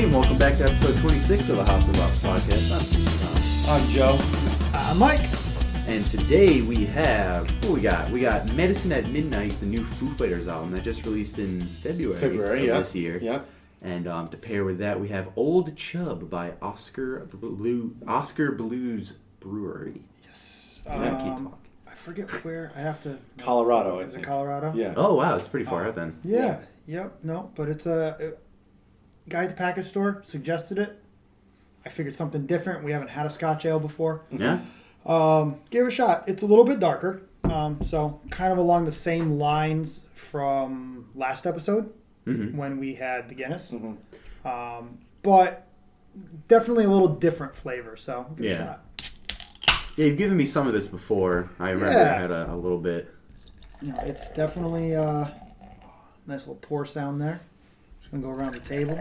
everybody, and welcome back to episode 26 of the hops&bops podcast. I'm Joe. I'm Mike. And today we have, what we got? We got Medicine at Midnight, the new Foo Fighters album that just released in February of this year. Yeah. And to pair with that, we have Old Chub by Oskar Blues Brewery. Yes. I can't talk. I forget where. I have to. Colorado, Is I it think. Colorado? Yeah. Oh, wow, it's pretty far out then. Yeah. Yep. No, but it's a guy at the package store suggested it. I figured something different. We haven't had a Scotch ale before. Yeah? Gave it a shot. It's a little bit darker. So kind of along the same lines from last episode when we had the Guinness. But definitely a little different flavor. So give it a shot. Yeah, you've given me some of this before. I remember I had a little bit. No, it's definitely a nice little pour sound there. Just going to go around the table.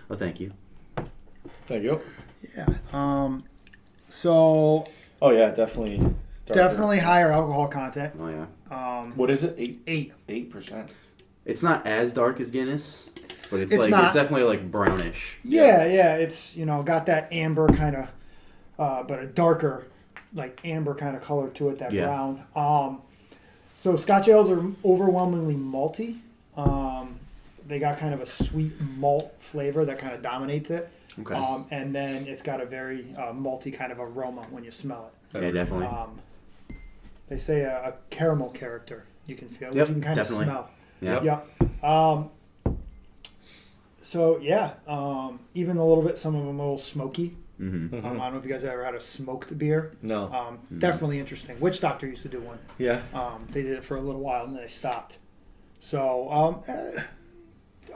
Oh, thank you. Thank you. Yeah. So Oh, yeah, definitely. Darker. definitely higher alcohol content. Oh, yeah. What is it? 8. 8%. It's not as dark as Guinness, but it's not. it's definitely like brownish. Yeah. It's, got that amber kind of, but a darker, like amber kind of color to it, that brown. So Scotch ales are overwhelmingly malty. They got kind of a sweet malt flavor that kind of dominates it. Okay. And then it's got a very malty kind of aroma when you smell it. Yeah, definitely. They say a caramel character you can feel, Yep, which you can kind definitely. of smell. Yeah. Yep. So yeah, even a little bit. Some of them a little smoky. I don't know if you guys ever had a smoked beer. No. Definitely interesting. Witch Doctor used to do one. Yeah. They did it for a little while and then they stopped. So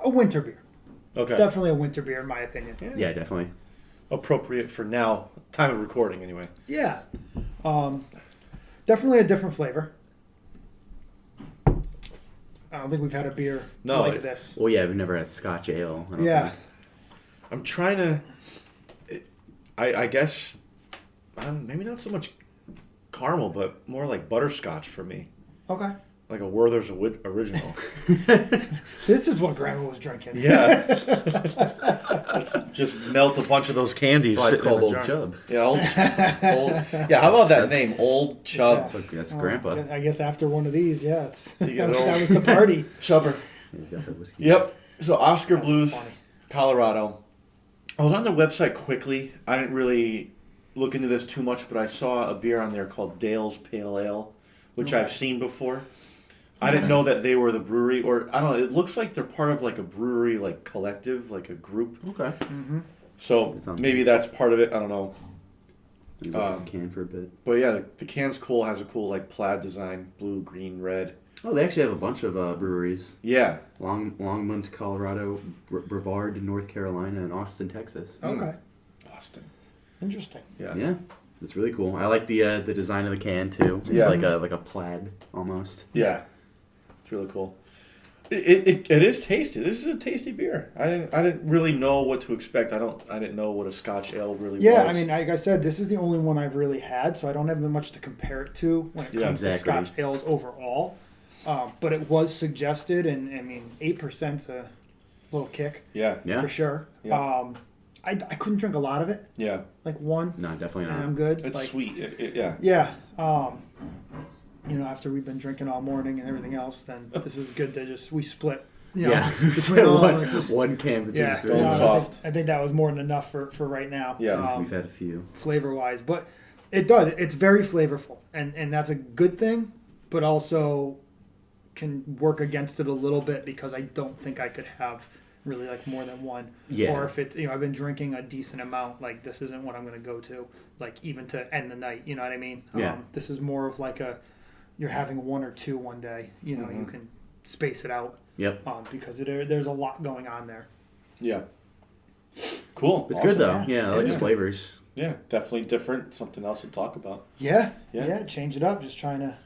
a winter beer. Okay. Definitely a winter beer in my opinion. Yeah, definitely. Appropriate for now. Time of recording, anyway. Yeah. Definitely a different flavor. I don't think we've had a beer like this. Well, yeah, we've never had Scotch ale. I don't think. I'm trying to... I guess... maybe not so much caramel, but more like butterscotch for me. Okay. Like a Werther's original. This is what Grandma was drinking. Yeah. Let's just melt a bunch of those candies. Well, it's sitting in called the Old jar. Chub. Yeah, old. Yeah, how about that name, Old Chub? That's Grandpa. I guess after one of these, it's You get that old. was the party. Chubber. He's got the whiskey. Yep. So Oskar That's Blues, funny. Colorado. I was on their website quickly. I didn't really look into this too much, but I saw a beer on there called Dale's Pale Ale, which I've seen before. I didn't know that they were the brewery, or I don't know. It looks like they're part of like a brewery, like collective, like a group. Okay. So maybe that's part of it. I don't know. Leave it in the can for a bit. But yeah, the can's cool. Has a cool like plaid design, blue, green, red. Oh, they actually have a bunch of breweries. Yeah. Longmont, Colorado, Brevard, North Carolina, and Austin, Texas. Okay. Austin. Interesting. Yeah. Yeah, it's really cool. I like the design of the can too. It's Yeah. like a plaid almost. Yeah. It's really cool. It is tasty. This is a tasty beer. I didn't really know what to expect. I didn't know what a Scotch ale really was. Yeah, I mean, like I said, this is the only one I've really had, so I don't have much to compare it to when it comes to Scotch ales overall. But it was suggested, and I mean, 8%'s a little kick. Yeah. For sure. Yeah. I couldn't drink a lot of it. Yeah. Like one. No, definitely And not. I'm good. It's like, sweet. Yeah. Yeah. After we've been drinking all morning and everything else, then this is good to we split. Yeah, between all of us. one can between Yeah, three. Going soft. I think that was more than enough for right now. Yeah. We've had a few. Flavor-wise, but it does. It's very flavorful, and that's a good thing, but also can work against it a little bit because I don't think I could have really like more than one. Yeah. Or if it's I've been drinking a decent amount, like this isn't what I'm going to go to, like even to end the night. You know what I mean? Yeah. This is more of like you're having one or two one day. You can space it out. Yep. Because there's a lot going on there. Yeah. Cool. It's Awesome. good though. Yeah, I like the Yeah. flavors. Yeah, definitely different. Something else to talk about. Yeah. Yeah. Change it up. Just trying to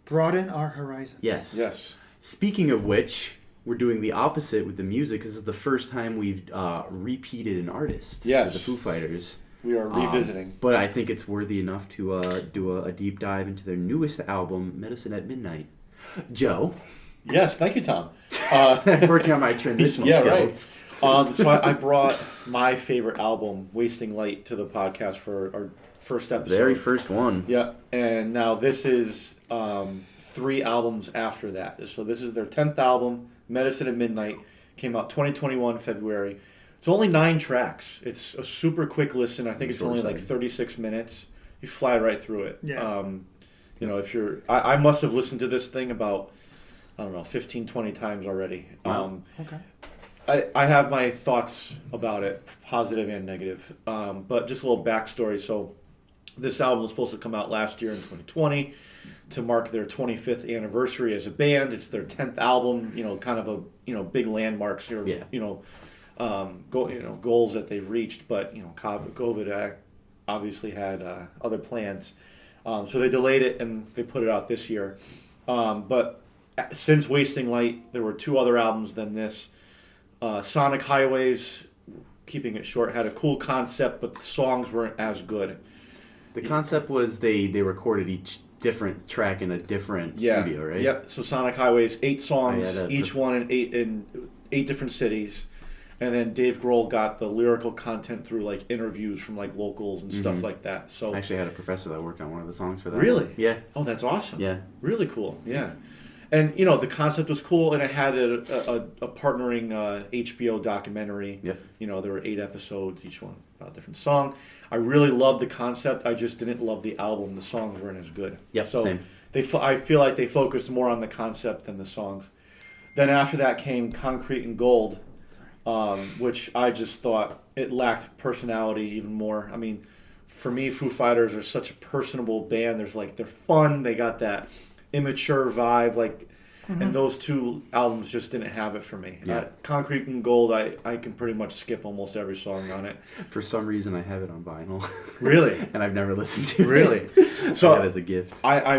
broaden our horizons. Yes. Yes. Speaking of which, we're doing the opposite with the music. This is the first time we've repeated an artist. Yes. With the Foo Fighters. We are revisiting. But I think it's worthy enough to do a deep dive into their newest album, Medicine at Midnight. Joe. Yes, thank you, Tom. Working on my transitional Yeah, right. skills. So I brought my favorite album, Wasting Light, to the podcast for our first episode. Very first one. Yeah, and now this is 3 albums after that. So this is their 10th album, Medicine at Midnight, came out 2021 February. It's only 9 tracks. It's a super quick listen. I think it's only like 36 minutes. You fly right through it. Yeah. If you're... I must have listened to this thing about, 15, 20 times already. Wow. Okay. I have my thoughts about it, positive and negative. But just a little backstory. So this album was supposed to come out last year in 2020 to mark their 25th anniversary as a band. It's their 10th album, kind of a, big landmarks here, goals that they've reached. But, COVID obviously had other plans. So they delayed it and they put it out this year. But since Wasting Light, there were 2 other albums than this. Sonic Highways, keeping it short, had a cool concept, but the songs weren't as good. The concept was they recorded each different track in a different studio, right? Yep. So Sonic Highways, 8 songs, each one in 8 different cities. And then Dave Grohl got the lyrical content through like interviews from like locals and stuff like that. So I actually had a professor that worked on one of the songs for that. Really? Yeah. Oh, that's awesome. Yeah. Really cool. Yeah. And the concept was cool, and it had a partnering HBO documentary. Yep. There were 8 episodes, each one about a different song. I really loved the concept. I just didn't love the album. The songs weren't as good. Yep. So same. I feel like they focused more on the concept than the songs. Then after that came Concrete and Gold, which I just thought it lacked personality even more. I mean, for me, Foo Fighters are such a personable band. They're fun. They got that immature vibe, and those 2 albums just didn't have it for me. Yeah. Concrete and Gold, I can pretty much skip almost every song on it. For some reason, I have it on vinyl. Really? And I've never listened to it. Really? So I got it as a gift. I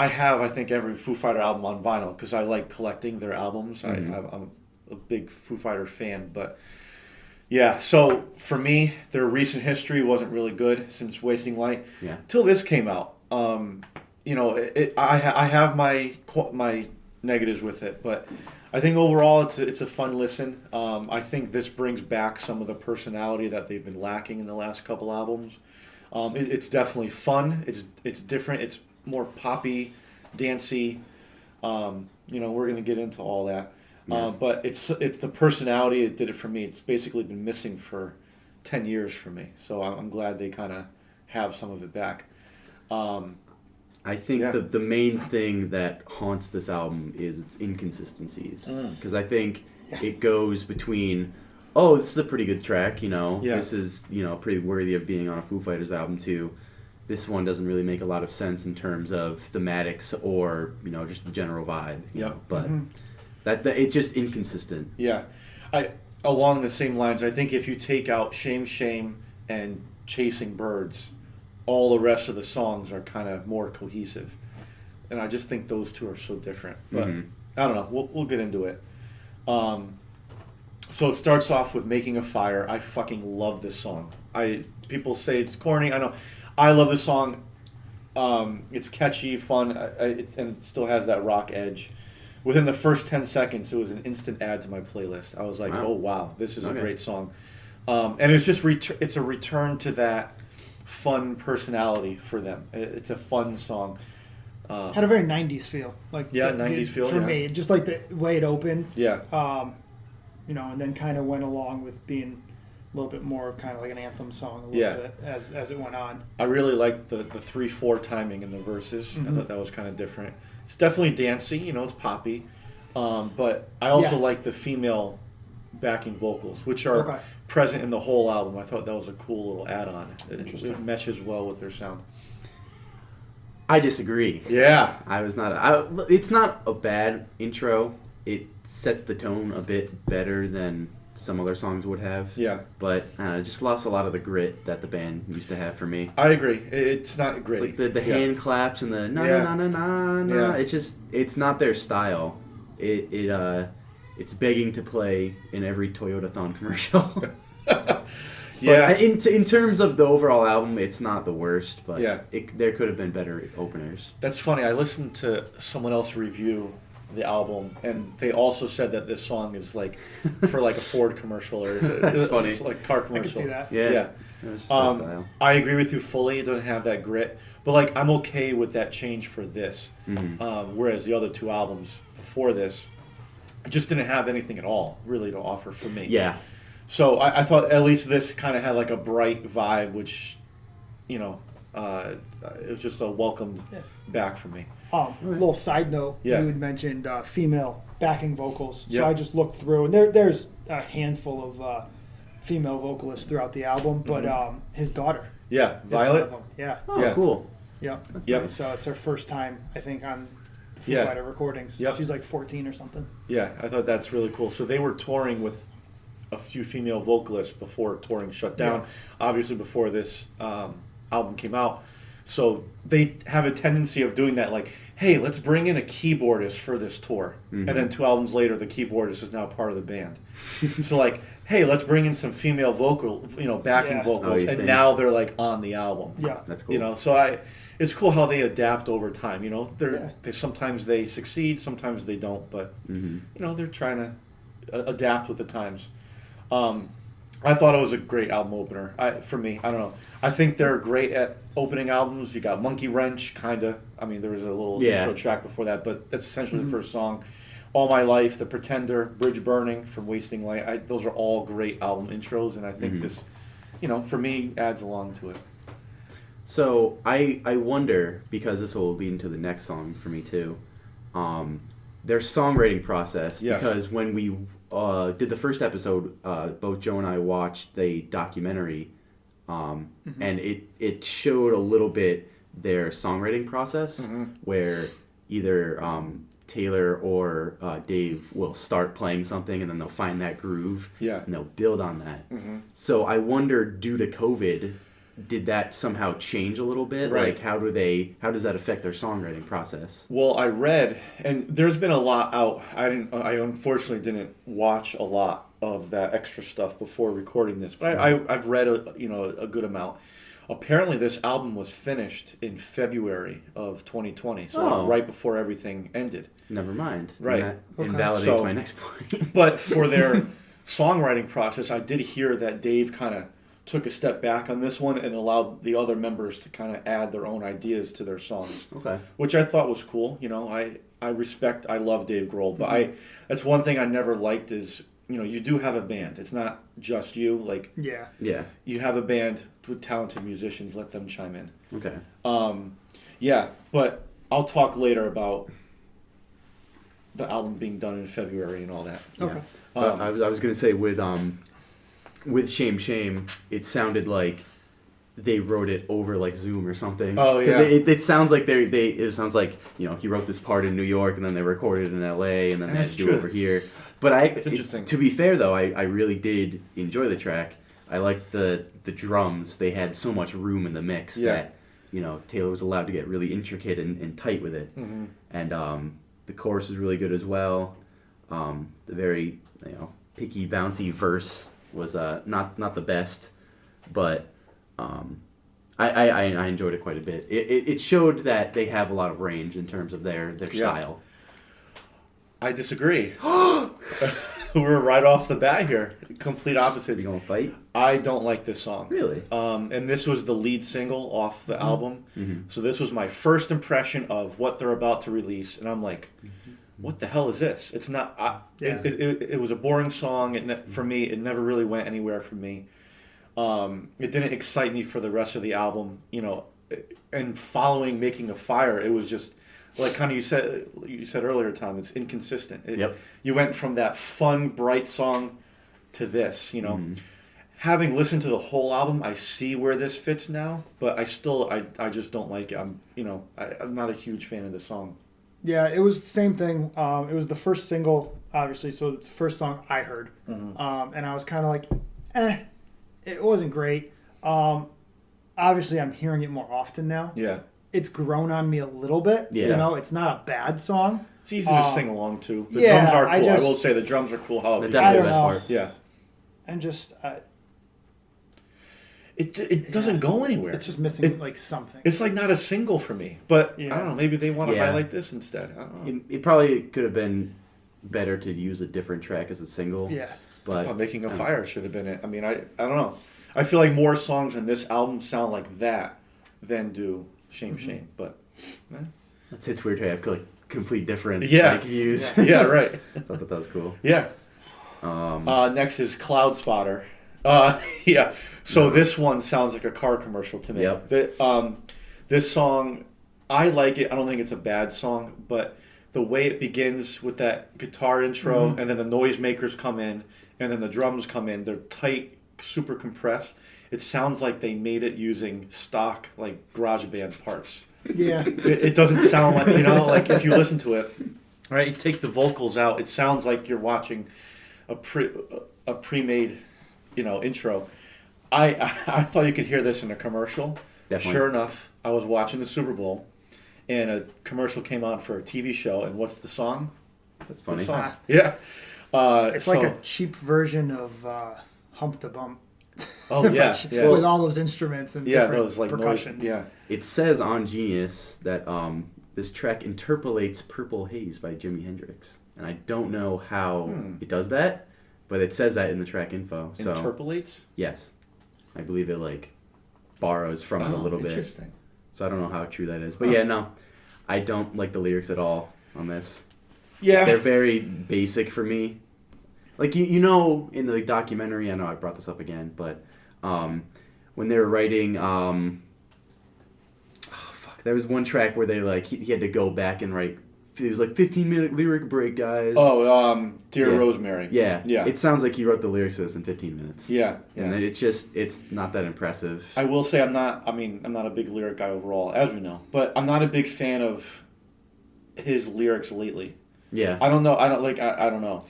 have I think every Foo Fighter album on vinyl because I like collecting their albums. I'm a big Foo Fighter fan, but yeah. So for me, their recent history wasn't really good since Wasting Light. Yeah. Till this came out. I have my negatives with it, but I think overall it's a fun listen. I think this brings back some of the personality that they've been lacking in the last couple albums. It's definitely fun. It's different. It's more poppy, dancey. We're gonna get into all that. Yeah. But it's the personality that did it for me. It's basically been missing for 10 years for me. So I'm glad they kind of have some of it back. I think the main thing that haunts this album is its inconsistencies. Because I think it goes between, this is a pretty good track, this is, pretty worthy of being on a Foo Fighters album too. This one doesn't really make a lot of sense in terms of thematics or, just the general vibe. But that it's just inconsistent. Yeah. Along the same lines, I think if you take out Shame, Shame and Chasing Birds, all the rest of the songs are kind of more cohesive. And I just think those 2 are so different. But I don't know. We'll get into it. So it starts off with Making a Fire. I fucking love this song. People say it's corny. I know. I love this song. It's catchy, fun, and it still has that rock edge. Within the first 10 seconds, it was an instant add to my playlist. I was like, oh, wow, this is a great song. And it's just it's a return to that fun personality for them. It's a fun song. Had a very 90s feel. 90s feel for me. Just like the way it opened. Yeah. And then kind of went along with being a little bit more of kind of like an anthem song a little bit as it went on. I really liked the 3/4 timing in the verses. I thought that was kind of different. It's definitely dancey, it's poppy. But I also like the female backing vocals, which are present in the whole album. I thought that was a cool little add-on. It meshes well with their sound. I disagree. Yeah. It's not a bad intro. It sets the tone a bit better than some other songs would have. Yeah. But it just lost a lot of the grit that the band used to have for me. I agree. It's not great. It's like the hand claps and the na. It's not their style. It's begging to play in every Toyota-thon commercial. In terms of the overall album, it's not the worst, but there could have been better openers. That's funny. I listened to someone else review the album, and they also said that this song is like for like a Ford commercial or That's funny. It's like car I commercial. can see that. Yeah. Yeah. It's just that style. I agree with you fully. It doesn't have that grit, but like I'm okay with that change for this. Whereas the other two albums before this just didn't have anything at all really to offer for me. Yeah. So I thought at least this kind of had like a bright vibe, which, you know, it was just a welcomed back for me. Little side note, Yeah. you had mentioned female backing vocals. So Yep. I just looked through, and there's a handful of female vocalists throughout the album, but his daughter Yeah, is one Violet. of them. Yeah. Oh, Yeah. cool. Yep. Yep. nice. So it's her first time, I think, on the Foo Yeah. Fighter recordings. Yep. She's like 14 or something. Yeah, I thought that's really cool. So they were touring with a few female vocalists before touring shut down. Yeah. Obviously, before this album came out. So they have a tendency of doing that, like, hey, let's bring in a keyboardist for this tour. And then 2 albums later, the keyboardist is now part of the band. So like, hey, let's bring in some female backing Yeah. vocals, Oh, you and think? now they're like on the album. Yeah. That's cool. You know, so it's cool how they adapt over time. You know, Yeah. they sometimes they succeed, sometimes they don't, but you know, they're trying to adapt with the times. I thought it was a great album opener. For me, I don't know. I think they're great at opening albums. You got Monkey Wrench, kind of. I mean, there was a little intro track before that, but that's essentially the first song. All My Life, The Pretender, Bridge Burning from Wasting Light. Those are all great album intros, and I think this, you know, for me, adds along to it. So I wonder, because this will lead into the next song for me too, their songwriting process. Yes. Because when we did the first episode, both Joe and I watched the documentary, and it showed a little bit their songwriting process, where either Taylor or Dave will start playing something and then they'll find that groove and they'll build on that. So I wonder, due to COVID, did that somehow change a little bit? Right. Like, how does that affect their songwriting process? Well, I read, and there's been a lot out. I unfortunately didn't watch a lot of that extra stuff before recording this, but I've read a good amount. Apparently, this album was finished in February of 2020, so right before everything ended. Never mind. Right. And that Okay. invalidates So- my next point. But for their songwriting process, I did hear that Dave kind of took a step back on this one and allowed the other members to kind of add their own ideas to their songs. Okay. Which I thought was cool. You know, I love Dave Grohl, but that's one thing I never liked is, you know, you do have a band. It's not just you. Like, Yeah. Yeah. you have a band with talented musicians. Let them chime in. Okay. Yeah, but I'll talk later about the album being done in February and all that. Okay. But I was gonna say with Shame Shame, it sounded like they wrote it over like Zoom or something. Oh, yeah. It sounds like it sounds like, you know, he wrote this part in New York and then they recorded it in LA and then they had That's to do true. it over here. But It's interesting. to be fair though, I really did enjoy the track. I liked the drums. They had so much room in the mix that, you know, Taylor was allowed to get really intricate and tight with it. And the chorus is really good as well. The very, you know, picky, bouncy verse was not the best, but I enjoyed it quite a bit. It showed that they have a lot of range in terms of their style. I disagree. We're right off the bat here. Complete opposites. You gonna fight? I don't like this song. Really? And this was the lead single off the album. So this was my first impression of what they're about to release. And I'm like, what the hell is this? It's not... It was a boring song. For me, it never really went anywhere for me. It didn't excite me for the rest of the album. You know, and following Making a Fire, it was just... Like kind of you said earlier, Tom, it's inconsistent. You went from that fun, bright song to this, you know. Having listened to the whole album, I see where this fits now, but I just don't like it. I'm not a huge fan of the song. Yeah, it was the same thing. It was the first single, obviously, so it's the first song I heard. And I was kind of like, it wasn't great. Obviously, I'm hearing it more often now. Yeah. It's grown on me a little bit. Yeah. You know, it's not a bad song. It's easy to sing along to. The yeah, drums are cool. I just- will say the drums are cool. How That's they- definitely I the don't best know. part. Yeah. And just, it doesn't go anywhere. It's just missing like something. It's like not a single for me. But I don't know. Maybe they want to Yeah. highlight this instead. I don't know. It probably could have been better to use a different track as a single. Yeah. But Making a Fire should have been it. I mean, I don't know. I feel like more songs on this album sound like that than do Shame Shame. But it's weird to have like complete different Yeah. views. yeah, right. I thought that was cool. Yeah. Next is Cloud Spotter. Yeah. So this one sounds like a car commercial to me. Yep. This song, I like it. I don't think it's a bad song, but the way it begins with that guitar intro, and then the noisemakers come in, and then the drums come in. They're tight, super compressed. It sounds like they made it using stock, like GarageBand parts. Yeah. It doesn't sound like, like if you listen to it, right, you take the vocals out, it sounds like you're watching a pre-made, intro. I thought you could hear this in a commercial. Definitely. Sure enough, I was watching the Super Bowl, and a commercial came on for a TV show, and what's the song? That's funny. The song. Yeah. It's like a cheap version of Hump to Bump. Oh, yeah. yeah. With all those instruments and different those like percussions. noise. Yeah. It says on Genius that this track interpolates Purple Haze by Jimi Hendrix. And I don't know how it does that, but it says that in the track info. So Interpolates? yes. I believe it like borrows from it a little bit. Interesting. So I don't know how true that is. But yeah, no. I don't like the lyrics at all on this. Yeah. They're very basic for me. Like, in the documentary, I know I brought this up again, but when they were writing, there was one track where they, like, he had to go back and write, it was like 15-minute lyric break, guys. Oh, Dear Yeah. Rosemary. Yeah. Yeah. It sounds like he wrote the lyrics to this in 15 minutes. Yeah. And then it's not that impressive. I will say I'm not a big lyric guy overall, as we know, but I'm not a big fan of his lyrics lately. Yeah. I don't know. I don't know.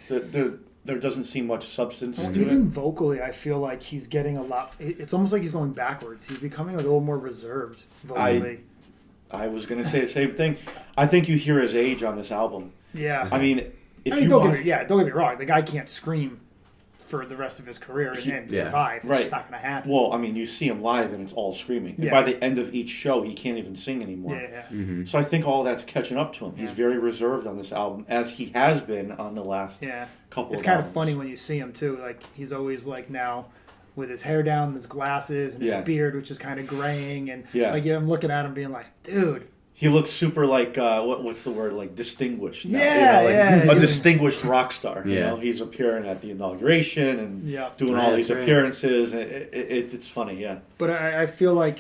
There doesn't seem much substance Well, to even it. vocally, I feel like he's getting a lot. It's almost like he's going backwards. He's becoming a little more reserved vocally. I was going to say the same thing. I think you hear his age on this album. Yeah. I mean, don't get me wrong. The guy can't scream for the rest of his career and survive. Right. It's not going to happen. Well, I mean, you see him live and it's all screaming. And Yeah. by the end of each show, he can't even sing anymore. Yeah. Mm-hmm. So I think all that's catching up to him. He's very reserved on this album, as he has been on the last couple It's of kind albums. of funny when you see him too. Like he's always like now with his hair down, and his glasses, and his beard, which is kind of graying, and like I'm looking at him being like, dude. He looks super like what's the word, like distinguished now. Yeah, a distinguished rock star. Yeah. You know, he's appearing at the inauguration and doing all these right. appearances. It's funny, yeah. But I feel like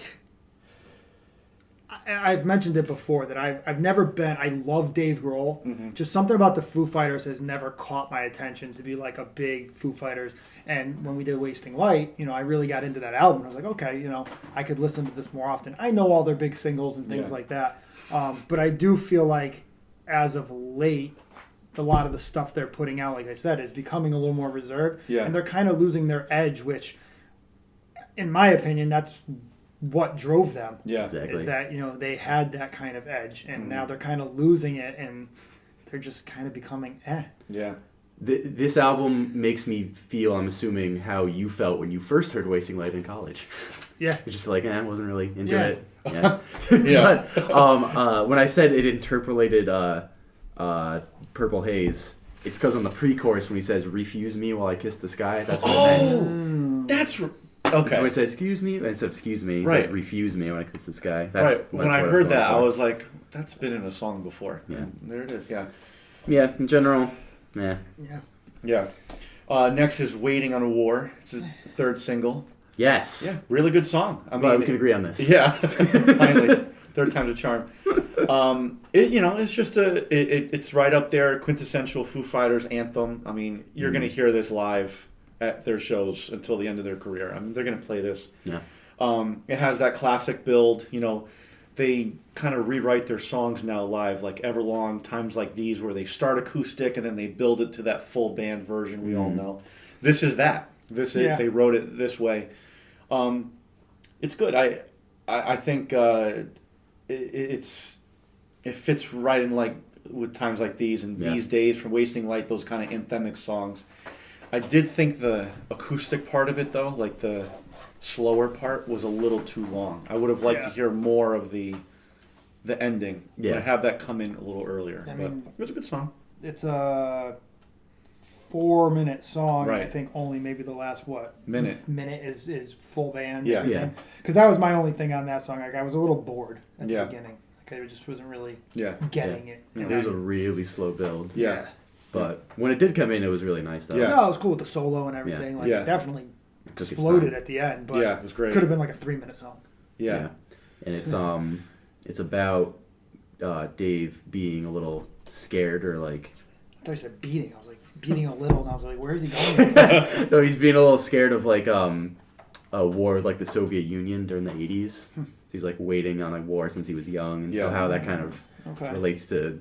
I've mentioned it before that I've never been. I love Dave Grohl. Mm-hmm. Just something about the Foo Fighters has never caught my attention to be like a big Foo Fighters. And when we did Wasting Light, I really got into that album. I was like, okay, I could listen to this more often. I know all their big singles and things like that. But I do feel like as of late, a lot of the stuff they're putting out, like I said, is becoming a little more reserved. Yeah. And they're kind of losing their edge, which, in my opinion, that's what drove them. Yeah. Exactly. Is that, they had that kind of edge, and now they're kind of losing it, and they're just kind of becoming Yeah. This album makes me feel, I'm assuming, how you felt when you first heard Wasting Light in college. Yeah. It's just like, I wasn't really into it. Yeah. But when I said it interpolated Purple Haze, it's because on the pre-chorus when he says, refuse me while I kiss the sky, that's what it meant. That's okay. So when it says, excuse me, instead of excuse me, it says, refuse me when I kiss the sky. That's When I heard that, I was like, that's been in a song before. Yeah. And there it is, yeah. Yeah, in general, yeah. Yeah. Next is Waiting on a War. It's his third single. Yes. Yeah, really good song. I mean, we can agree on this. Yeah, finally, third time's a charm. It's just it's right up there, quintessential Foo Fighters anthem. I mean, you're gonna hear this live at their shows until the end of their career. I mean, they're gonna play this. Yeah. It has that classic build. They kind of rewrite their songs now live, like Everlong, Times Like These, where they start acoustic and then they build it to that full band version we all know. This is that. They wrote it this way. It's good. I think it fits right in like with Times Like These and These Days from Wasting Light, those kind of anthemic songs. I did think the acoustic part of it, though, like the slower part, was a little too long. I would have liked to hear more of the ending. Yeah. But have that come in a little earlier. I But mean, it was a good song. It's a 4-minute song. Right. I think only maybe the last minute is full band. Yeah. Yeah. Because that was my only thing on that song. Like I was a little bored at the Yeah. beginning. Like I just wasn't really Yeah. getting it. Yeah. And It was I- a really slow build. Yeah. But when it did come in, it was really nice, though. Yeah. No, it was cool with the solo and everything. Like Yeah. it definitely Took its exploded time. at the end. But Yeah, it was great. could have been like a 3-minute song. Yeah. And it's about Dave being a little scared or like. I thought you said beating. I was like beating a little, and I was like, where is he going? With this? No, he's being a little scared of like a war with like the Soviet Union during the 80s. So he's like waiting on a war since he was young, and so Yeah. how that kind of Okay. relates to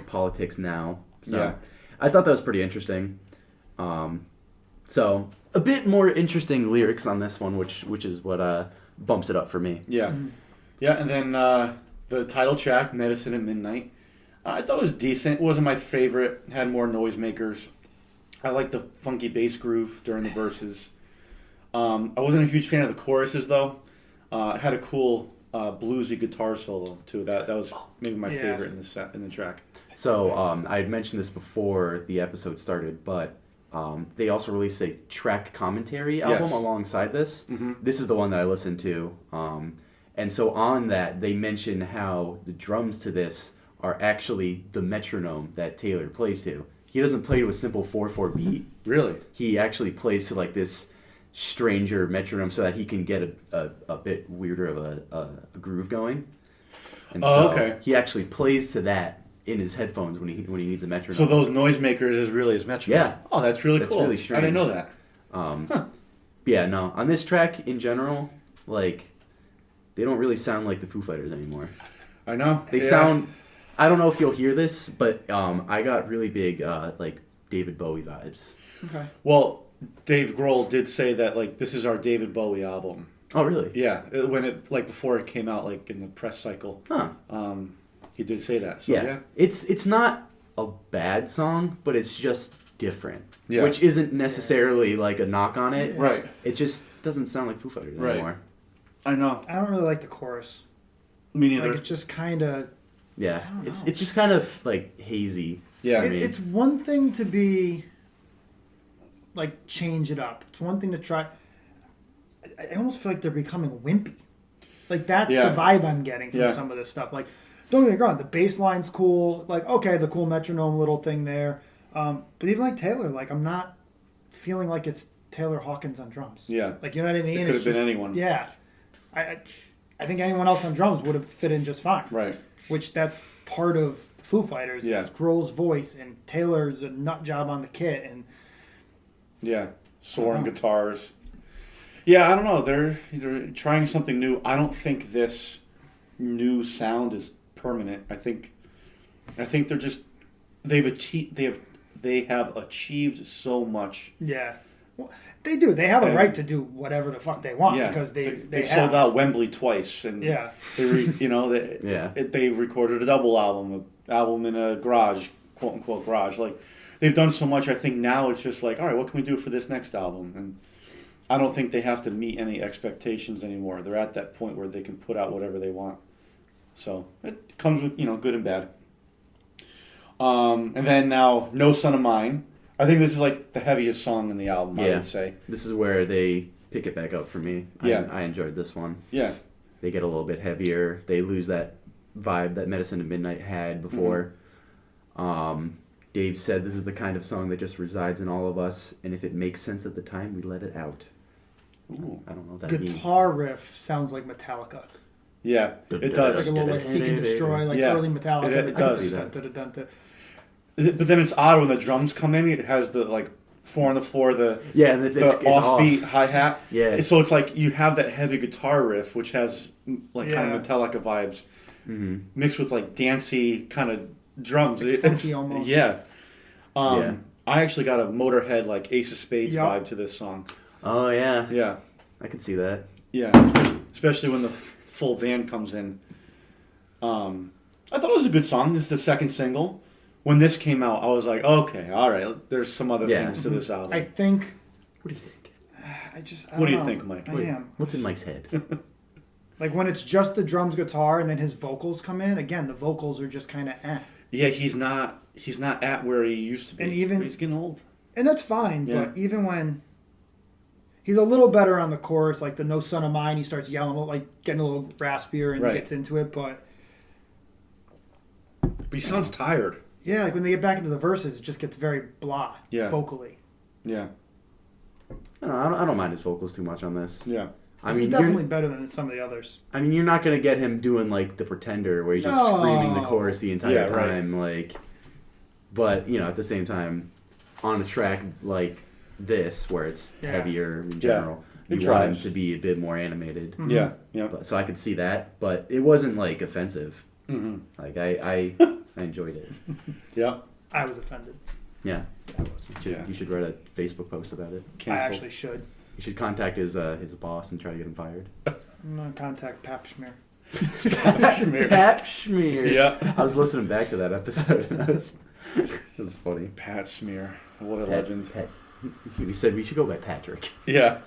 politics now. So Yeah. I thought that was pretty interesting. So a bit more interesting lyrics on this one, which is what bumps it up for me. Yeah. Yeah, and then the title track, Medicine at Midnight, I thought it was decent. It wasn't my favorite. It had more noisemakers. I liked the funky bass groove during the verses. I wasn't a huge fan of the choruses, though. It had a cool bluesy guitar solo, too. That was maybe my favorite in the track. So I had mentioned this before the episode started, but they also released a track commentary album alongside this. Mm-hmm. This is the one that I listened to. And so on that, they mention how the drums to this are actually the metronome that Taylor plays to. He doesn't play to a simple 4/4 beat. Really? He actually plays to like this stranger metronome so that he can get a bit weirder of a groove going. And so okay. he actually plays to that in his headphones when he needs a metronome. So those noisemakers is really his metronome? Yeah. Oh, that's really That's cool. really I didn't strange. know that. Yeah, no. On this track, in general, like, they don't really sound like the Foo Fighters anymore. I know. They sound... I don't know if you'll hear this, but I got really big, like, David Bowie vibes. Okay. Well, Dave Grohl did say that, like, this is our David Bowie album. Oh, really? Yeah, when it, like, before it came out, like, in the press cycle. Huh. He did say that. So, Yeah. It's not a bad song, but it's just different. Yeah. Which isn't necessarily, like, a knock on it. Right. It just doesn't sound like Foo Fighters Right. anymore. I know. I don't really like the chorus. Me neither. Like it's just kind of. Yeah. I don't know. It's just kind of, like, hazy. Yeah. It's one thing to be. Like change it up. It's one thing to try. I almost feel like they're becoming wimpy. Like that's Yeah. the vibe I'm getting from Yeah. some of this stuff. Like, don't get me wrong, the bass line's cool. Like, okay, the cool metronome little thing there. But even like Taylor, like I'm not feeling like it's Taylor Hawkins on drums. Yeah. Like you know what I mean? It could It's have been just- anyone. Yeah. I think anyone else on drums would have fit in just fine. Right. Which that's part of Foo Fighters. Yeah. Is Grohl's voice and Taylor's a nut job on the kit and. Yeah. Soaring Uh-huh. guitars. Yeah, I don't know. They're trying something new. I don't think this new sound is permanent. I think they're just they have achieved so much. Yeah. Well, they do. They have a right to do whatever the fuck they want because they sold have. out Wembley twice and Yeah. they recorded a double album in a garage, quote unquote garage. Like they've done so much. I think now it's just like, all right, what can we do for this next album? And I don't think they have to meet any expectations anymore. They're at that point where they can put out whatever they want. So it comes with good and bad. And then now, No Son of Mine. I think this is like the heaviest song in the album, I would say. This is where they pick it back up for me. Yeah. I enjoyed this one. Yeah. They get a little bit heavier. They lose that vibe that Medicine at Midnight had before. Dave said this is the kind of song that just resides in all of us, and if it makes sense at the time, we let it out. Ooh. I don't know what that means. Guitar riff sounds like Metallica. Yeah, it Like does. a little like Seek and Destroy, like early Metallica. It does. But But then it's odd when the drums come in. It has the like 4 on the floor, the and it's offbeat off. hi hat. Yeah. So it's like you have that heavy guitar riff, which has like kind of Metallica vibes, mixed with like dancey kind of drums. Like funky almost. Yeah. I actually got a Motorhead like Ace of Spades vibe to this song. Oh yeah. Yeah. I can see that. Yeah, especially when the full band comes in. I thought it was a good song. This is the second single. when this came out, I was like, okay, all right, there's some other things to this album. I think. What do you think? What do you think, Mike? I am. What's in Mike's head? Like when it's just the drums, guitar, and then his vocals come in. Again, the vocals are just kind of Yeah, he's not at where he used to be. And even he's getting old. And that's fine, Yeah. but even when he's a little better on the chorus, like the "No Son of Mine," he starts yelling, like getting a little raspier and gets into it. But he sounds tired. Yeah, like when they get back into the verses, it just gets very blah vocally. Yeah. I don't mind his vocals too much on this. Yeah. I mean, he's definitely better than some of the others. I mean, you're not going to get him doing, like, The Pretender, where he's just screaming the chorus the entire time. Like, but, at the same time, on a track like this, where it's heavier in general, you want him to be a bit more animated. Mm-hmm. Yeah, yeah. So I could see that, but it wasn't, like, offensive. Mm-hmm. Like, I enjoyed it. Yeah. I was offended. Yeah. I was. You should write a Facebook post about it. Canceled. I actually should. You should contact his boss and try to get him fired. I'm going to contact Pap Schmear. Pap Schmear. Yeah. I was listening back to that episode, and it was funny. Pat Smear. What a legend. We said we should go by Patrick. Yeah.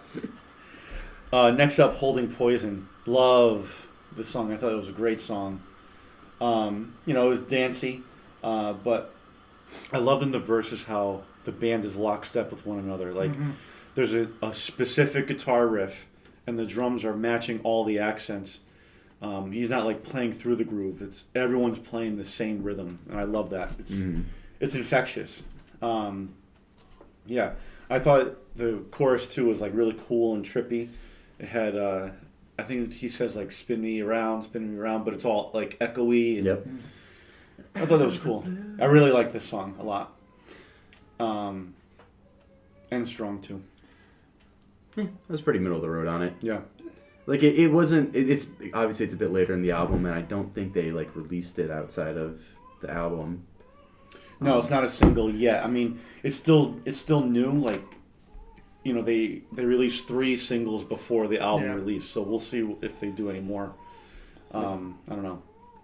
Next up, Holding Poison. Love the song. I thought it was a great song. It was dancey, but I loved in the verses how the band is lockstep with one another. Like, there's a specific guitar riff, and the drums are matching all the accents. He's not like playing through the groove. It's everyone's playing the same rhythm, and I love that. It's infectious. Yeah, I thought the chorus too was like really cool and trippy. It had I think he says like spin me around, but it's all like echoey. And yep. I thought that was cool. I really like this song a lot. And strong too. I was pretty middle of the road on it. Yeah. Like it wasn't. It's obviously it's a bit later in the album, and I don't think they like released it outside of the album. No, it's not a single yet. I mean, it's still new. Like, they released 3 singles before the album release, so we'll see if they do any more. I don't know.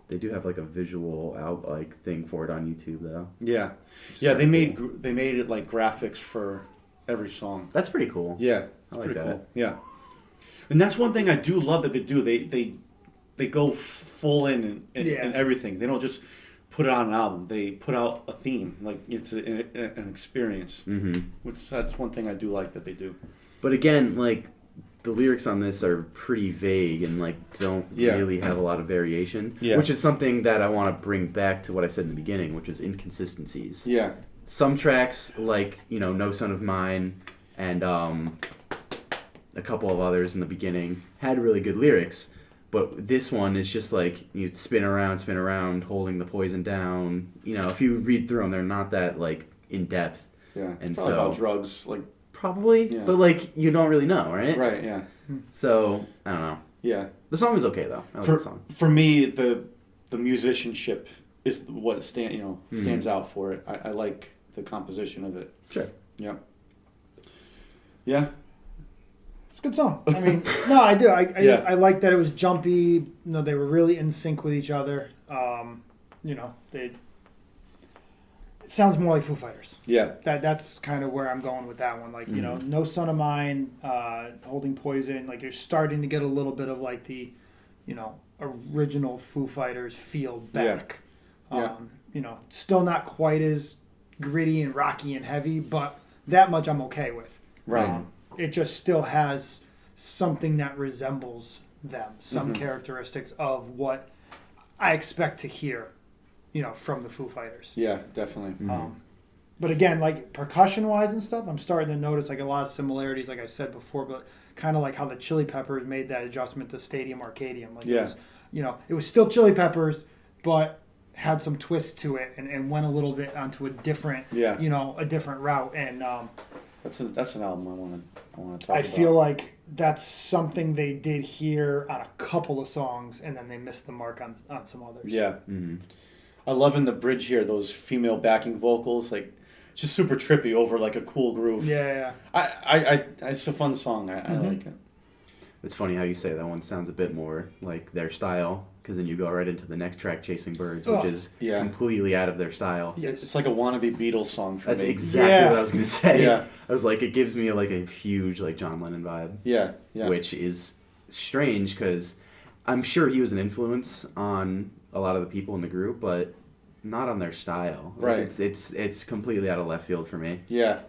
They do have like a visual thing for it on YouTube though. Yeah, yeah. They made it like graphics for every song. That's pretty cool. Yeah, it's pretty cool. Yeah, and that's one thing I do love that they do. They go full in everything. They don't just put it on an album. They put out a theme. Like it's an experience. Which that's one thing I do like that they do. But again, like the lyrics on this are pretty vague and like don't really have a lot of variation. Yeah. Which is something that I want to bring back to what I said in the beginning, which is inconsistencies. Yeah. Some tracks like No Son of Mine and a couple of others in the beginning had really good lyrics. But this one is just like you spin around, holding the poison down. If you read through them, they're not that like in depth. Yeah, and probably about drugs, like probably, but like you don't really know, right? Right. Yeah. So I don't know. Yeah. The song is okay though. I like the song. For me, the musicianship is what stands out for it. I like the composition of it. Sure. Yeah. Yeah. It's a good song. I mean, no, I do. I like that it was jumpy. They were really in sync with each other. It sounds more like Foo Fighters. Yeah. That's kind of where I'm going with that one. Like, No Son of Mine, Holding Poison. Like, you're starting to get a little bit of like the, original Foo Fighters feel back. Yeah. Still not quite as gritty and rocky and heavy, but that much I'm okay with. Right. It just still has something that resembles them, some characteristics of what I expect to hear, from the Foo Fighters. Yeah, definitely. But again, like percussion-wise and stuff, I'm starting to notice like a lot of similarities, like I said before, but kind of like how the Chili Peppers made that adjustment to Stadium Arcadium. Like it was, it was still Chili Peppers, but had some twist to it and went a little bit onto a different, a different route. And that's an album I want to talk about. I feel like that's something they did here on a couple of songs, and then they missed the mark on some others. Yeah. I love in the bridge here those female backing vocals, like just super trippy over like a cool groove. Yeah. I it's a fun song. I like it. It's funny how you say that one sounds a bit more like their style, because then you go right into the next track, Chasing Birds, which is completely out of their style. Yeah, it's like a wannabe Beatles song for That's me. exactly what I was going to say. Yeah. I was like, it gives me like a huge like John Lennon vibe. Yeah. Which is strange because I'm sure he was an influence on a lot of the people in the group, but not on their style. Like, Right. It's completely out of left field for me. Yeah.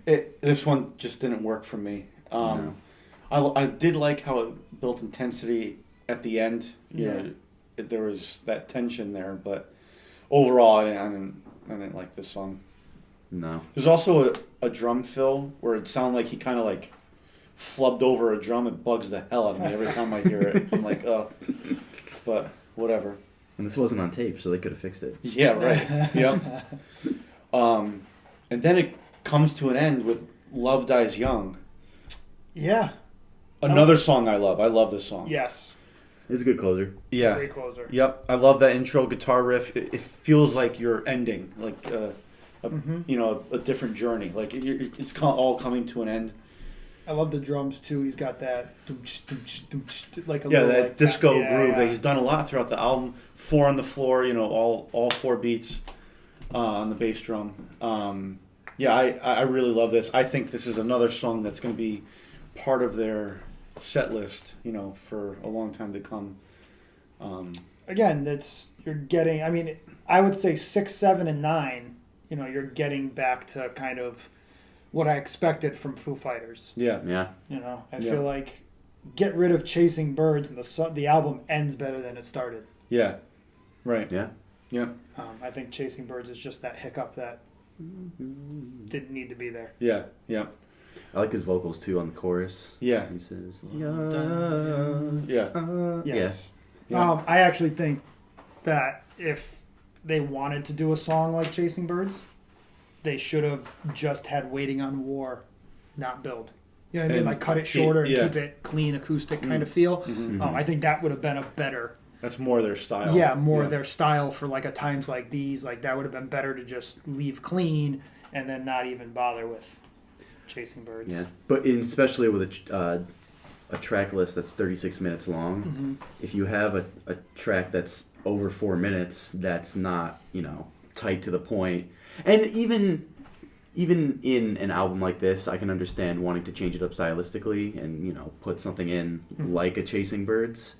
This one just didn't work for me. No. I did like how it built intensity at the end. You know, there was that tension there, but overall, I didn't like this song. No. There's also a drum fill where it sounded like he kind of like flubbed over a drum. It bugs the hell out of me every time I hear it. I'm like, oh, but whatever. And this wasn't on tape, so they could have fixed it. Yeah, right. Yep. And then it comes to an end with "Love Dies Young." Yeah. Another song I love. I love this song. Yes. It's a good closer. Yeah. Great closer. Yep. I love that intro guitar riff. It feels like you're ending, like a different journey. Like it's all coming to an end. I love the drums too. He's got that like a Yeah, little, that like disco that. Yeah, groove yeah. that he's done a lot throughout the album. 4 on the floor, all 4 beats on the bass drum. I really love this. I think this is another song that's going to be part of their set list, for a long time to come. Again, you're getting. I mean, I would say 6, 7, and 9. You're getting back to kind of what I expected from Foo Fighters. Yeah. Yeah. I feel like get rid of Chasing Birds and the album ends better than it started. Yeah. Right. Yeah. Yeah. I think Chasing Birds is just that hiccup that didn't need to be there. Yeah. Yeah. I like his vocals too on the chorus. Yeah. He says, Yeah. Yes. Yeah. I actually think that if they wanted to do a song like Chasing Birds, they should have just had Waiting on War, not Build. You know what I mean? And Like cut it shorter and yeah. keep it clean, acoustic kind of feel. Mm-hmm. I think that would have been a better... That's more their style. Yeah, more their style for like a times like these. Like that would have been better to just leave clean and then not even bother with Chasing Birds. Yeah, but especially with a track list that's 36 minutes long, if you have a track that's over 4 minutes, that's not tight to the point. And even in an album like this, I can understand wanting to change it up stylistically and put something in like a Chasing Birds.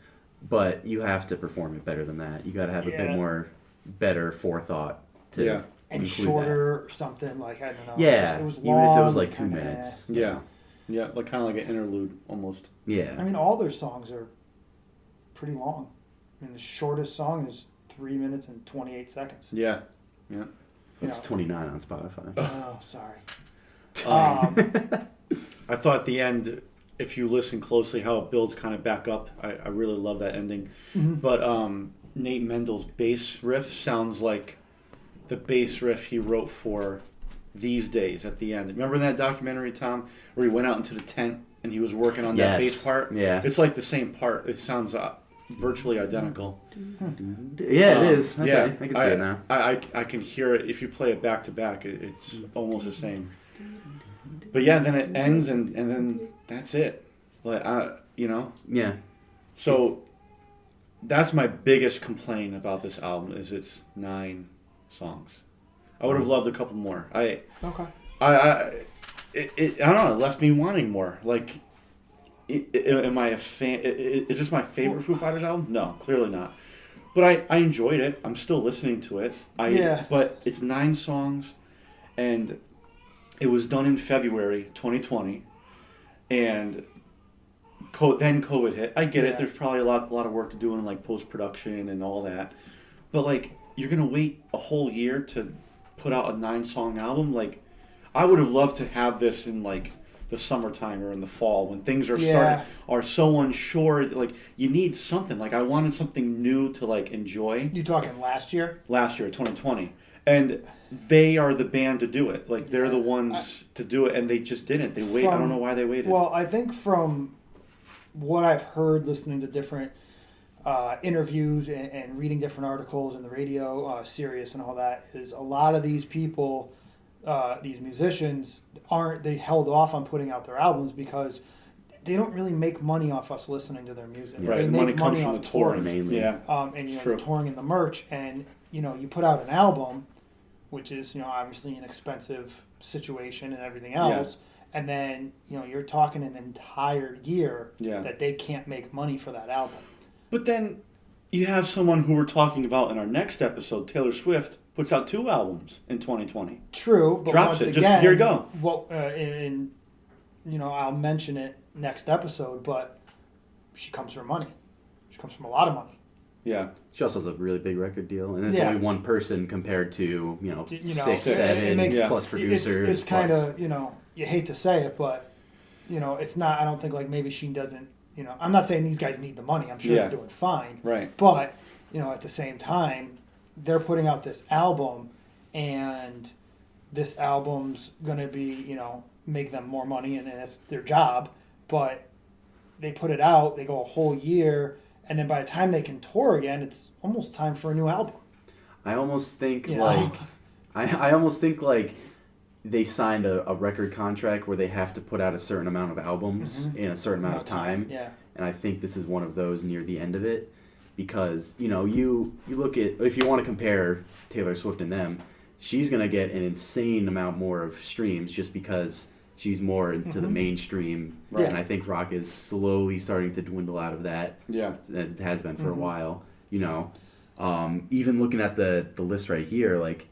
But you have to perform it better than that. You got to have a bit more better forethought to and include shorter or something like I don't know. Yeah, it was even long, if it was like 2 kinda, minutes. Yeah. Yeah. Like kind of like an interlude almost. Yeah. I mean, all their songs are pretty long. I mean, the shortest song is 3 minutes and 28 seconds. Yeah. Yeah. It's 29 on Spotify. Oh, sorry. I thought at the end, if you listen closely, how it builds kind of back up. I really love that ending. But Nate Mendel's bass riff sounds like the bass riff he wrote for These Days at the end. Remember that documentary, Tom, where he went out into the tent and he was working on that bass part? Yeah. It's like the same part. It sounds virtually identical. Yeah, it is. Okay, Yeah, I can see it now. I can hear it. If you play it back to back, it's almost the same. But yeah, then it ends and then that's it. Like Yeah. So that's my biggest complaint about this album is it's 9 songs. I would have loved a couple more. Okay. I don't know. It left me wanting more. Like, am I a fan? Is this my favorite Foo Fighters album? No, clearly not. But I enjoyed it. I'm still listening to it. But it's 9 songs, and it was done in February 2020, and then COVID hit. I get it. There's probably a lot of work to do in like post production and all that. But like, you're gonna wait a whole year to put out a 9-song album? Like, I would have loved to have this in like the summertime or in the fall when things are so unsure. Like, you need something. Like, I wanted something new to like enjoy. You talking last year? Last year, 2020, and they are the band to do it. Like, they're the ones to do it, and they just didn't. They wait. I don't know why they waited. Well, I think from what I've heard, listening to different interviews and reading different articles in the radio, Sirius and all that, is a lot of these people, these musicians, they held off on putting out their albums because they don't really make money off us listening to their music. Right, They the make money comes from off the touring mainly. Yeah, and you know, true. the touring and the merch, and you know, you put out an album, which is, you know, obviously an expensive situation and everything else, and then, you know, you're talking an entire year that they can't make money for that album. But then you have someone who we're talking about in our next episode, Taylor Swift, puts out 2 albums in 2020. True, but Drops once it. again, Just here you go. Well, you know, I'll mention it next episode, but she comes from money. She comes from a lot of money. Yeah. She also has a really big record deal, and it's Yeah. only one person compared to, you know, You know, 6, 7 makes- plus producers. It's kind plus- of, you know, you hate to say it, but, you know, it's not, I don't think, like, maybe she doesn't, you know, I'm not saying these guys need the money. I'm sure they're doing fine. Right. But, you know, at the same time, they're putting out this album, and this album's going to be, you know, make them more money, and it's their job. But they put it out, they go a whole year, and then by the time they can tour again, it's almost time for a new album. I almost think You know? like I almost think like they signed a record contract where they have to put out a certain amount of albums in a certain amount of time. Yeah. And I think this is one of those near the end of it, because, you know, you look at, if you want to compare Taylor Swift and them, she's going to get an insane amount more of streams just because she's more into the mainstream. Right. And I think rock is slowly starting to dwindle out of that. Yeah. It has been for a while, you know. Even looking at the list right here, like,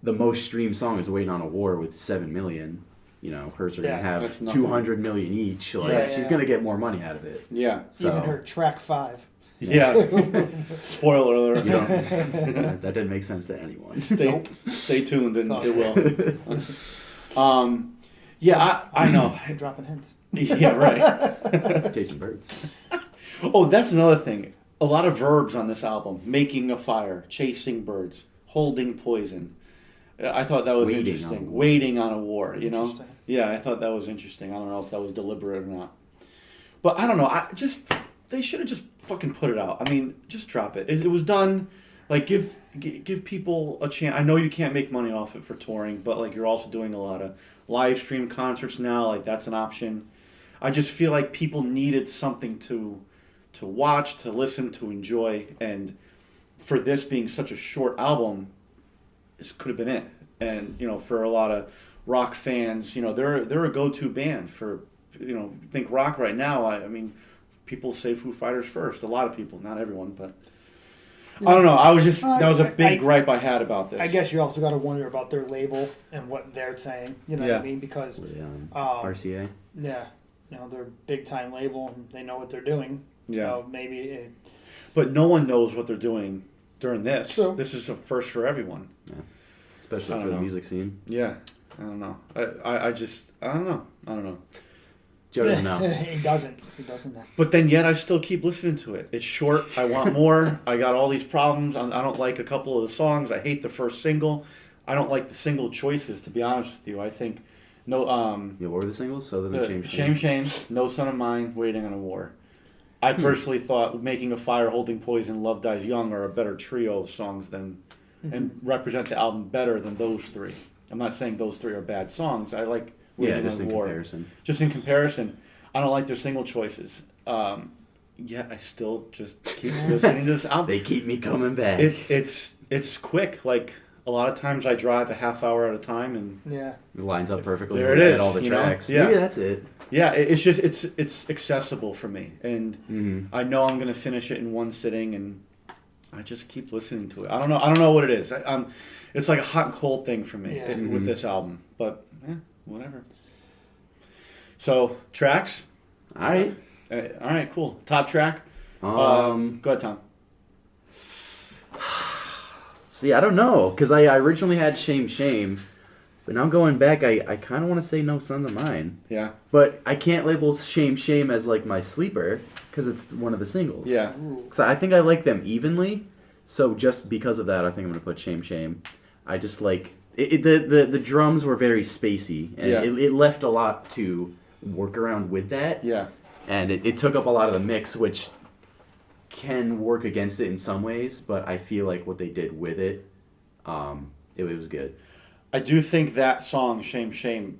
the most streamed song is Waiting on a War with 7 million. You know, hers are going to that's have nothing. 200 million each. Like, she's going to get more money out of it. Yeah. So, Even her track 5. Yeah. Spoiler alert. you don't, that didn't make sense to anyone. Stay tuned and It's it will. Yeah, I know. You're dropping hints. Yeah, right. Chasing birds. Oh, that's another thing. A lot of verbs on this album. Making a fire, chasing birds, holding poison. I thought that was Waiting interesting. on a war. Waiting on a war, you know? Interesting. Yeah, I thought that was interesting. I don't know if that was deliberate or not. But I don't know. They should have just fucking put it out. I mean, just drop it. It was done. Like, give people a chance. I know you can't make money off it for touring, but, like, you're also doing a lot of live stream concerts now. Like, that's an option. I just feel like people needed something to watch, to listen, to enjoy, and for this being such a short album, this could have been it. And, you know, for a lot of rock fans, you know, they're a go-to band for, you know, think rock right now. I mean, people say Foo Fighters first. A lot of people, not everyone, but I don't know. That was a big gripe I had about this. I guess you also got to wonder about their label and what they're saying. You know what I mean? Because RCA. yeah, you know, they're a big time label and they know what they're doing. Yeah. So maybe. But no one knows what they're doing during this. True. This is a first for everyone. Yeah. Especially for the music scene. Yeah. I don't know. I don't know. Joe doesn't know. He doesn't. He doesn't know. But then yet I still keep listening to it. It's short. I want more. I got all these problems. I don't like a couple of the songs. I hate the first single. I don't like the single choices, to be honest with you. I think Yeah, what were the singles other than Shame, No Son of Mine, Waiting on a War. I personally thought Making a Fire, Holding Poison, Love Dies Young are a better trio of songs than and represent the album better than those three. I'm not saying those three are bad songs. I like Waiting just on in a War. comparison. Just in comparison, I don't like their single choices. Yet I still just keep listening to this album. They keep me coming back. It's quick. Like a lot of times I drive a half hour at a time and Yeah. It lines up perfectly. There it is, At all the you know? tracks. Yeah. Maybe that's it. yeah, it's just it's accessible for me, and I know I'm gonna finish it in one sitting, and I just keep listening to it. I don't know what it is. It's like a hot and cold thing for me with this album, but whatever. So tracks. All right. All right, cool. Top track. Go ahead, Tom. See, I don't know, because I originally had Shame, but now going back, I kind of want to say No Sons of Mine. Yeah. But I can't label Shame as, like, my sleeper, because it's one of the singles. Yeah. So I think I like them evenly, so just because of that, I think I'm going to put Shame. I just like... The drums were very spacey, and it left a lot to work around with that. Yeah. And it took up a lot of the mix, which can work against it in some ways, but I feel like what they did with it, it was good. I do think that song, Shame,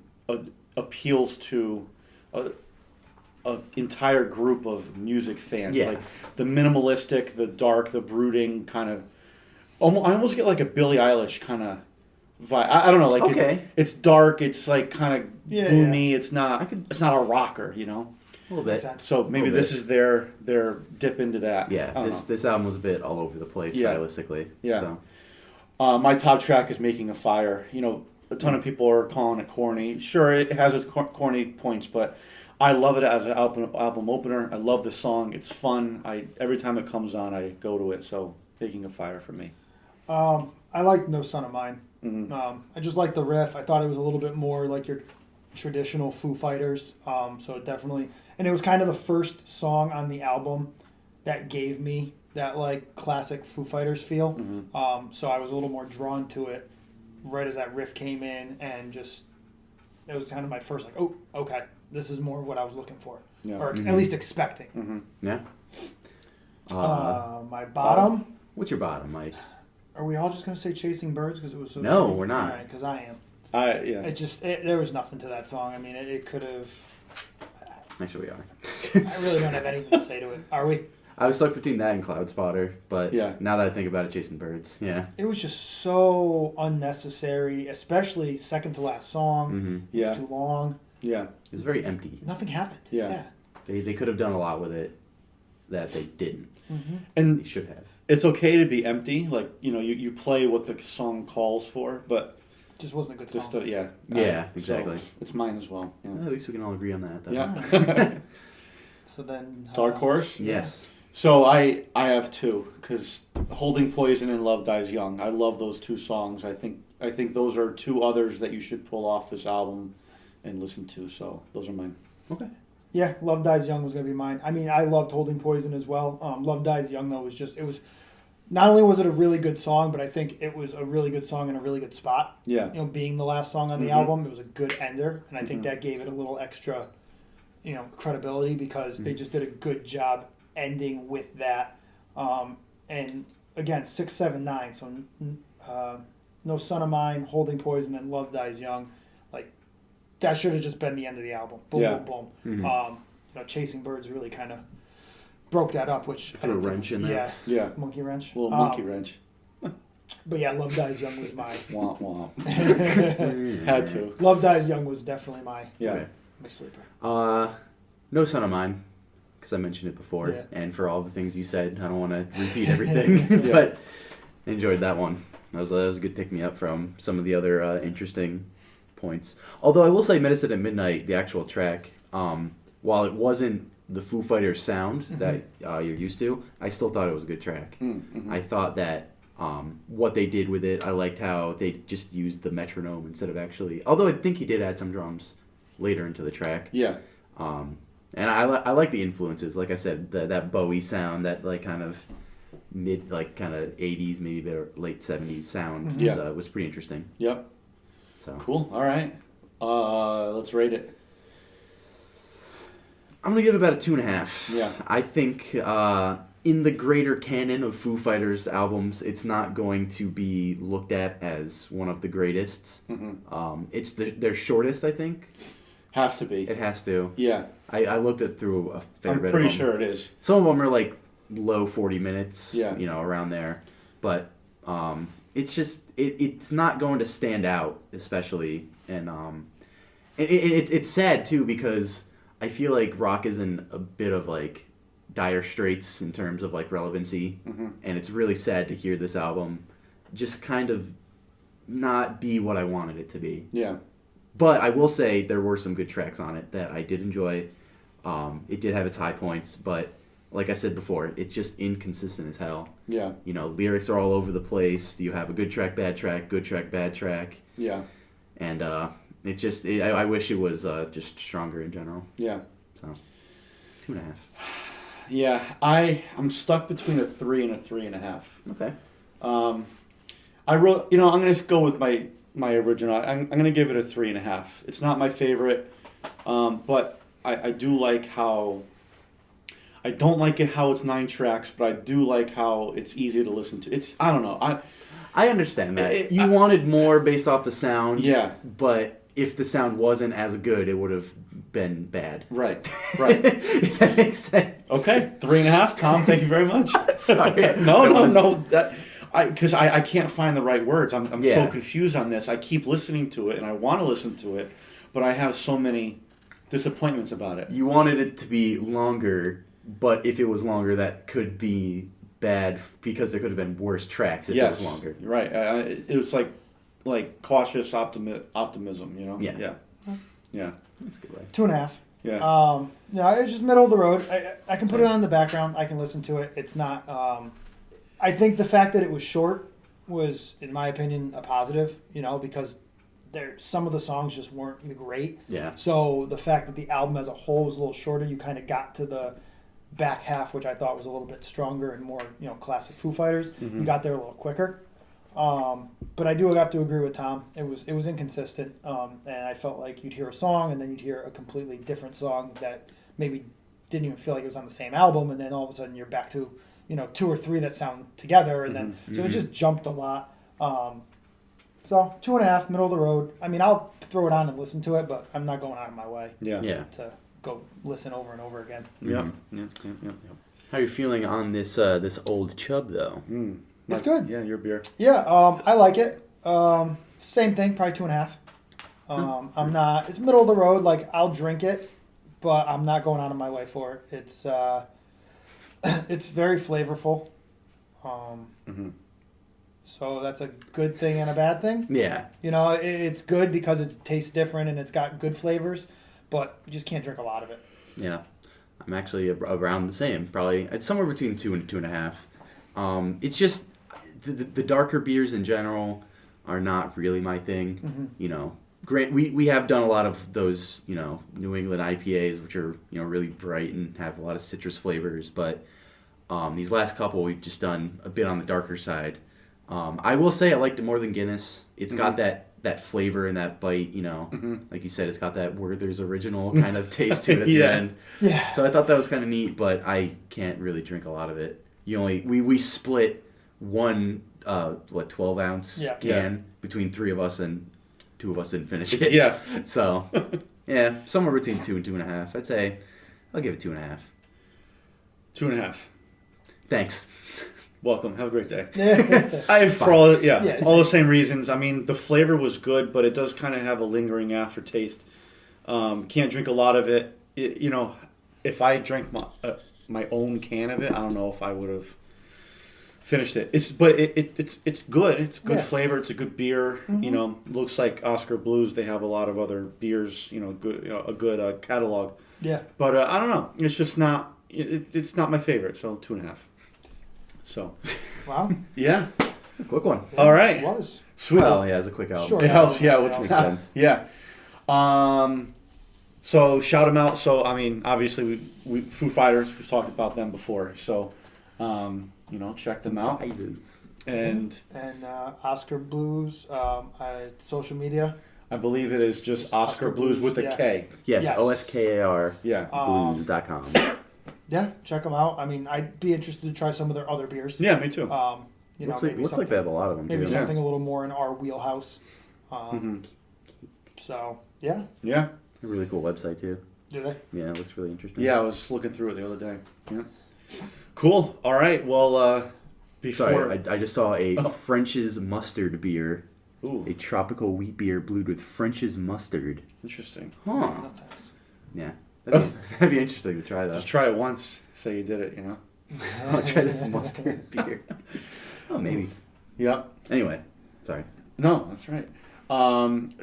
appeals to a a entire group of music fans. Yeah. Like the minimalistic, the dark, the brooding kind of. I almost get like a Billie Eilish kind of vibe. I don't know. Like Okay. it's dark. It's like kind of Yeah, gloomy. yeah. It's not. It's not a rocker. You know. A little bit. So maybe this is their dip into that. Yeah, this album was a bit all over the place stylistically. Yeah. So. My top track is "Making a Fire." You know, a ton of people are calling it corny. Sure, it has its corny points, but I love it as an album opener. I love the song. It's fun. Every time it comes on, I go to it. So, "Making a Fire" for me. I like No Son of Mine. Mm-hmm. I just like the riff. I thought it was a little bit more like your traditional Foo Fighters. So it definitely, and it was kind of the first song on the album that gave me that like classic Foo Fighters feel. Mm-hmm. So I was a little more drawn to it right as that riff came in, and just it was kind of my first like, oh, okay, this is more of what I was looking for, or at least expecting. Mm-hmm. Yeah. My bottom. What's your bottom, Mike? Are we all just gonna say "Chasing Birds" because it was so? No, shitty? we're not. All right, because I am. Yeah. There was nothing to that song. I mean, it could have. Actually, we are. I really don't have anything to say to it. Are we? I was stuck between that and Cloud Spotter, but now that I think about it, Chasing Birds, yeah. It was just so unnecessary, especially second to last song. Mm-hmm. It was too long. Yeah. It was very empty. Nothing happened. Yeah. They could have done a lot with it that they didn't. Mm-hmm. And They should have. it's okay to be empty. Like, you know, you play what the song calls for, but Just wasn't a good song. just yeah. Yeah, exactly. So it's mine as well. Yeah. Well, at least we can all agree on that. Though. Yeah. So then. Dark Horse. Yes. So I have two, because "Holding Poison" and "Love Dies Young." I love those two songs. I think those are two others that you should pull off this album and listen to. So those are mine. Okay. Yeah, "Love Dies Young" was gonna be mine. I mean, I loved "Holding Poison" as well. "Love Dies Young" though it was. Not only was it a really good song, but I think it was a really good song in a really good spot. Yeah. You know, being the last song on the album, it was a good ender, and I think that gave it a little extra, you know, credibility because they just did a good job ending with that. And again, 6, 7, 9. So "No Son of Mine," "Holding Poison," and "Love Dies Young." Like that should have just been the end of the album. Boom, boom, boom. Mm-hmm. You know, "Chasing Birds" really kind of broke that up, which Threw a wrench in there. Yeah. Monkey wrench. A little monkey wrench. But yeah, "Love Dies Young" was my. Womp womp. Had to. "Love Dies Young" was definitely my Yeah. my sleeper. No Son of Mine, because I mentioned it before, Yeah. and for all the things you said, I don't want to repeat everything, but enjoyed that one. That was a good pick me up from some of the other interesting points. Although I will say, "Medicine at Midnight," the actual track, while it wasn't the Foo Fighters sound that you're used to, I still thought it was a good track. Mm-hmm. I thought that what they did with it, I liked how they just used the metronome instead of actually. Although I think he did add some drums later into the track. Yeah. And I like the influences. Like I said, that Bowie sound, that like kind of mid, like kind of 80s, maybe late 70s sound was pretty interesting. Yep. So Cool. All right. Let's rate it. I'm gonna give it about a 2.5. Yeah. I think in the greater canon of Foo Fighters albums, it's not going to be looked at as one of the greatest. Mm-hmm. It's their shortest, I think. Has to be. It has to. Yeah. I looked it through a fair I'm bit pretty of them. sure it is. Some of them are like low 40 minutes, Yeah. you know, around there. But it's just, it's not going to stand out, especially. And it's sad, too, because I feel like rock is in a bit of like dire straits in terms of like relevancy. Mm-hmm. And it's really sad to hear this album just kind of not be what I wanted it to be. Yeah. But I will say there were some good tracks on it that I did enjoy. It did have its high points, but like I said before, it's just inconsistent as hell. Yeah. You know, lyrics are all over the place. You have a good track, bad track, good track, bad track. Yeah. And it just, I wish it was just stronger in general. Yeah. So, 2.5. Yeah. I'm stuck between a 3 and a 3.5. Okay. I wrote, you know, I'm going to go with my original. I'm going to give it a 3.5. It's not my favorite, but I do like how. I don't like it how it's 9 tracks, but I do like how it's easy to listen to. I don't know. I understand that. You wanted more based off the sound. Yeah. But if the sound wasn't as good, it would have been bad. Right. If that makes sense. Okay, 3.5. Tom, thank you very much. Sorry. No. Because I can't find the right words. I'm so Yeah. confused on this. I keep listening to it, and I want to listen to it, but I have so many disappointments about it. You wanted it to be longer, but if it was longer, that could be bad because there could have been worse tracks if it was longer. Right. It was like cautious optimism, you know? Yeah. Yeah. That's a good way. 2.5. Yeah. Yeah, it's just middle of the road. I can put it on in the background. I can listen to it. It's not. I think the fact that it was short was, in my opinion, a positive. You know, because some of the songs just weren't great. Yeah. So the fact that the album as a whole was a little shorter, you kind of got to the back half, which I thought was a little bit stronger and more, classic Foo Fighters. Mm-hmm. You got there a little quicker. But I do have to agree with Tom. It was inconsistent, and I felt like you'd hear a song and then you'd hear a completely different song that maybe didn't even feel like it was on the same album, and then all of a sudden you're back to 2 or 3 that sound together, and then so it just jumped a lot. So 2.5, middle of the road. I mean, I'll throw it on and listen to it, but I'm not going out of my way Yeah. to go listen over and over again. Yep. Yep. How are you feeling on this Old Chub though? It's good. Yeah, your beer. Yeah, I like it. Same thing, probably 2.5. I'm not. It's middle of the road. Like, I'll drink it, but I'm not going out of my way for it. It's it's very flavorful. So that's a good thing and a bad thing. Yeah. It's good because it tastes different and it's got good flavors, but you just can't drink a lot of it. Yeah. I'm actually around the same. Probably it's somewhere between 2 and 2.5. It's just the darker beers in general are not really my thing. Great. We have done a lot of those, New England IPAs, which are, really bright and have a lot of citrus flavors. But these last couple, we've just done a bit on the darker side. I will say I liked it more than Guinness. It's got that flavor and that bite, like you said, it's got that Werther's original kind of taste to it at the end. Yeah. So I thought that was kind of neat, but I can't really drink a lot of it. We split one 12-ounce can between 3 of us, and 2 of us didn't finish it. Yeah. So yeah, somewhere between 2 and 2.5. I'd say I'll give it 2.5. 2.5. Thanks. Welcome. Have a great day. Yeah. All the same reasons. I mean, the flavor was good, but it does kind of have a lingering aftertaste. Can't drink a lot of it. If I drank my own can of it, I don't know if I would have finished it. It's good. It's good flavor. It's a good beer. Looks like Oskar Blues. They have a lot of other beers. Good, a good catalog. Yeah. But I don't know. It's just not. It's not my favorite. So 2.5. So. Wow. Yeah. Quick one. All right. It was. Sweet. Well, yeah, it's a quick album. Sure. It helps. Yeah, which Makes makes sense. sense. Yeah. So shout them out. So I mean, obviously we Foo Fighters. We've talked about them before. So, check them out. And Oskar Blues, social media. I believe it is just Oskar Blues with a K. Yes, Yes. OSKAR Yeah. blues.com. Yeah, check them out. I mean, I'd be interested to try some of their other beers. Yeah, me too. Looks like they have a lot of them. Maybe too. something a little more in our wheelhouse. So, yeah. Yeah. A really cool website too. Do they? Yeah, it looks really interesting. Yeah, I was looking through it the other day. Yeah. Cool. All right. Well, before Sorry, I just saw a French's mustard beer. Ooh, A tropical wheat beer brewed with French's mustard. interesting. Huh. No thanks. Yeah. That'd be interesting to try though. Just try it once. Say you did it. I'll try this mustard beer. Oh, maybe. Yep. Anyway, sorry. No, that's right.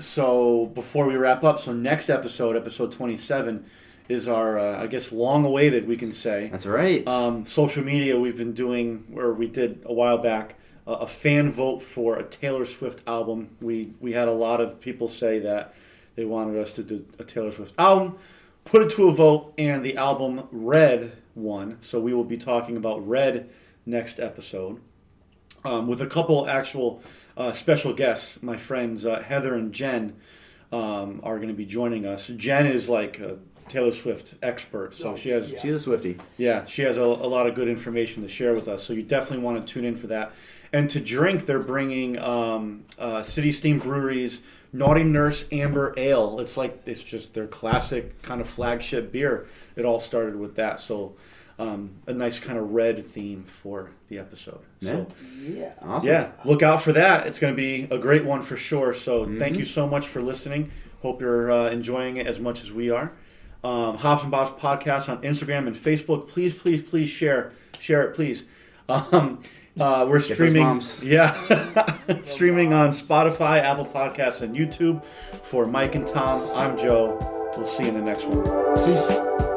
So before we wrap up, so next episode 27, is our, I guess, long-awaited, we can say. That's right. Social media, we've been doing, or we did a while back, a fan vote for a Taylor Swift album. We had a lot of people say that they wanted us to do a Taylor Swift album, put it to a vote, and the album Red won. So we will be talking about Red next episode. With a couple actual special guests. My friends Heather and Jen are going to be joining us. Jen is like Taylor Swift expert, so she has She's a Swiftie. she has a lot of good information to share with us. So you definitely want to tune in for that. And to drink, they're bringing City Steam Brewery's Naughty Nurse Amber Ale. It's just their classic kind of flagship beer. It all started with that. So a nice kind of red theme for the episode. So, Awesome. look out for that. It's going to be a great one for sure. So thank you so much for listening. Hope you're enjoying it as much as we are. Hops and Bops podcast on Instagram and Facebook. Please share it, please. We're streaming, streaming on Spotify, Apple Podcasts, and YouTube. For Mike and Tom, I'm Joe. We'll see you in the next one. Peace.